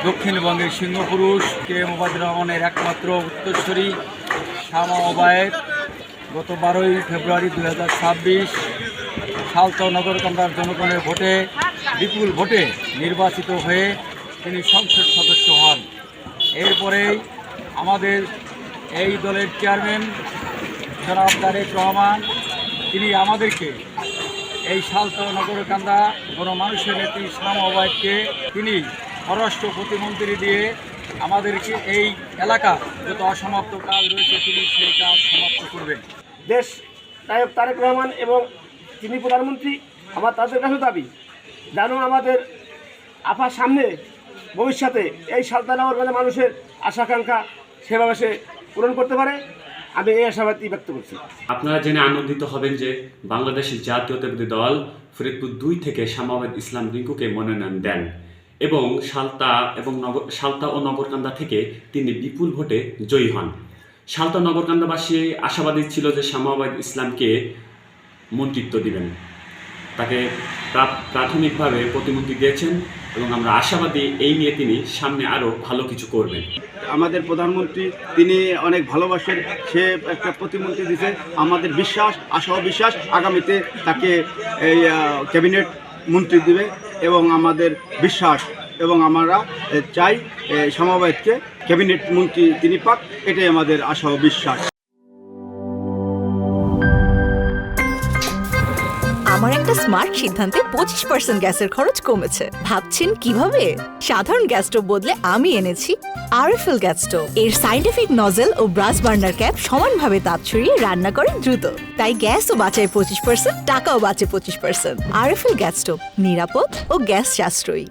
দক্ষিণবঙ্গের সিংহপুরুষ K M Obaidur রহমানের একমাত্র উত্তরসূরি শামা ওবায়েদ গত 12ই ফেব্রুয়ারি 2026 সালতাও নগরকান্দার জনগণের ভোটে বিপুল ভোটে নির্বাচিত হয়ে তিনি সংসদ সদস্য হন। এরপরেই আমাদের এই দলের চেয়ারম্যান জনাব তারেক রহমান তিনি আমাদেরকে এই সালতাও নগরকান্দা গণমানুষের নেত্রী শামা ওবায়েদকে তিনি পররাষ্ট্র প্রতিমন্ত্রী দিয়ে আমাদেরকে এই এলাকা যত অসমাপ্ত কাজ রয়েছে তিনি সেই কাজ সমাপ্ত করবেন। দেশ নায়ক তারেক রহমান এবং তিনি প্রধানমন্ত্রী আমার তাদের কাছে দাবি যেন আমাদের আপার সামনে ভবিষ্যতে এই সালতানগর মানুষের আশাকাঙ্ক্ষা সেভাবে সে পূরণ করতে পারে, আমি এই আশাবাদই ব্যক্ত করছি। আপনারা জেনে আনন্দিত হবেন যে বাংলাদেশের জাতীয়তাবাদী দল ফরিদপুর 2 থেকে শামা ওবায়েদ ইসলাম রিঙ্কুকে মনোনয়ন দেন এবং সালতা ও নগরকান্দা থেকে তিনি বিপুল ভোটে জয়ী হন। সালতা নগরকান্দাবাসী আশাবাদী ছিল যে শামা ওবায়েদ ইসলামকে মন্ত্রিত্ব দিবেন, তাকে প্রাথমিকভাবে প্রতিমন্ত্রী দিয়েছেন এবং আমরা আশাবাদী এই নিয়ে তিনি সামনে আরও ভালো কিছু করবেন। আমাদের প্রধানমন্ত্রী তিনি অনেক ভালোবাসেন, সে একটা প্রতিমন্ত্রী দিয়েছে। আমাদের বিশ্বাস, আশা ও বিশ্বাস আগামীতে তাকে এই ক্যাবিনেট মন্ত্রী দিবে এবং আমাদের বিশ্বাস এবং আমরা চাই শামা ওবায়েদকে ক্যাবিনেট মন্ত্রী তিনি পাক, এটাই আমাদের আশা ও বিশ্বাস। আমার একটা স্মার্ট সিদ্ধান্তে 25% গ্যাসের খরচ কমেছে। ভাবছেন কিভাবে? সাধারণ গ্যাস স্টোভ বদলে আমি এনেছি আরএফএল গ্যাস স্টোভ। এর সাইন্টিফিক নজল ও ব্রাস বার্নার ক্যাপ সমানভাবে তাপ ছড়িয়ে রান্না করে দ্রুত, তাই গ্যাসও বাঁচায় 25%, টাকাও বাঁচে 25%। আরএফএল গ্যাস স্টোভ নিরাপদ ও গ্যাস সাশ্রয়ী।